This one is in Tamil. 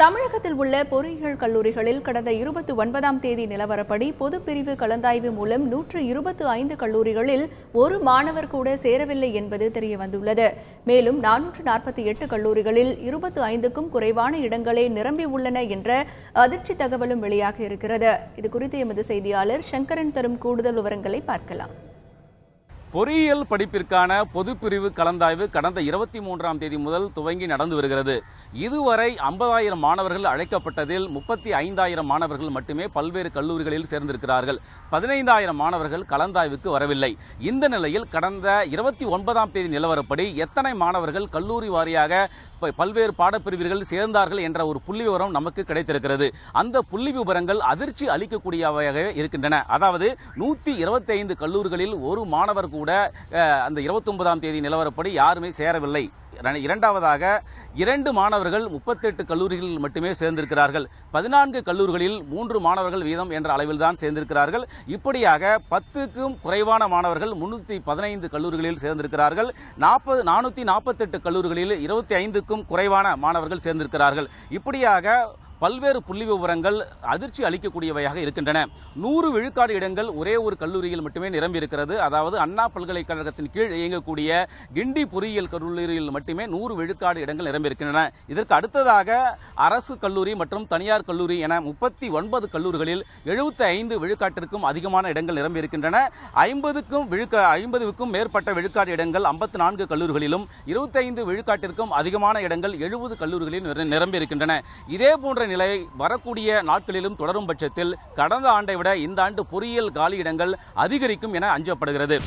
தமிழகத்தில் உள்ள பொறியியல் கல்லூரிகளில் கடந்த 29ஆம் தேதி நிலவரப்படி பொதுப்பிரிவு கலந்தாய்வு மூலம் 125 கல்லூரிகளில் ஒரு மாணவர் கூட சேரவில்லை என்பது தெரியவந்துள்ளது. மேலும் 448 கல்லூரிகளில் 25க்கும் குறைவான இடங்களே நிரம்பியுள்ளன என்ற அதிர்ச்சி தகவலும் வெளியாக இருக்கிறது. இதுகுறித்து எமது செய்தியாளர் சங்கரன் தரும் கூடுதல் விவரங்களை பார்க்கலாம். பொறியியல் படிப்பிற்கான பொதுப்பிரிவு கலந்தாய்வு கடந்த 23ஆம் தேதி முதல் துவங்கி நடந்து வருகிறது. இதுவரை 50,000 மாணவர்கள் அழைக்கப்பட்டதில் 35,000 மாணவர்கள் மட்டுமே பல்வேறு கல்லூரிகளில் சேர்ந்திருக்கிறார்கள். 15,000 மாணவர்கள் கலந்தாய்வுக்கு வரவில்லை. இந்த நிலையில் கடந்த 29ஆம் தேதி நிலவரப்படி எத்தனை மாணவர்கள் கல்லூரி வாரியாக பல்வேறு பாடப்பிரிவுகளில் சேர்ந்தார்கள் என்ற ஒரு புள்ளி விவரம் நமக்கு கிடைத்திருக்கிறது. அந்த புள்ளி விவரங்கள் அதிர்ச்சி அளிக்கக்கூடியவையாக இருக்கின்றன. அதாவது 125 கல்லூரிகளில் ஒரு மாணவர் கூட அந்த 29ஆம் தேதி நிலவரப்படி யாருமே சேரவில்லை. இரண்டாவதாக 2 மாணவர்கள் 38 கல்லூரிகளில் மட்டுமே சேர்ந்திருக்கிறார்கள். 14 கல்லூரிகளில் 3 மாணவர்கள் வீதம் என்ற அளவில் தான் சேர்ந்திருக்கிறார்கள். இப்படியாக 10க்கும் குறைவான மாணவர்கள் 315 கல்லூரிகளில் சேர்ந்திருக்கிறார்கள். 448 கல்லூரிகளில் 25க்கும் குறைவான மாணவர்கள் சேர்ந்திருக்கிறார்கள். இப்படியாக பல்வேறு புள்ளி விவரங்கள் அதிர்ச்சி அளிக்கக்கூடியவையாக இருக்கின்றன. 100 விழுக்காடு இடங்கள் ஒரே ஒரு கல்லூரியில் மட்டுமே நிரம்பி இருக்கிறது. அதாவது அண்ணா பல்கலைக்கழகத்தின் கீழ் இயங்கக்கூடிய கிண்டி பொறியியல் கல்லூரியில் மட்டுமே 100 விழுக்காடு இடங்கள் நிரம்பியிருக்கின்றன. இதற்கு அடுத்ததாக அரசு கல்லூரி மற்றும் தனியார் கல்லூரி என 39 கல்லூரிகளில் 75 விழுக்காட்டிற்கும் அதிகமான இடங்கள் நிரம்பியிருக்கின்றன. 50க்கும் மேற்பட்ட விழுக்காடு இடங்கள் 54 கல்லூரிகளிலும் 25 விழுக்காட்டிற்கும் அதிகமான இடங்கள் 70 கல்லூரிகளில் நிரம்பியிருக்கின்றன. இதே போன்ற நிலை வரக்கூடிய நாட்களிலும் தொடரும் பட்சத்தில் கடந்த ஆண்டை விட இந்த ஆண்டு பொறியியல் காலியிடங்கள் அதிகரிக்கும் என அஞ்சப்படுகிறது.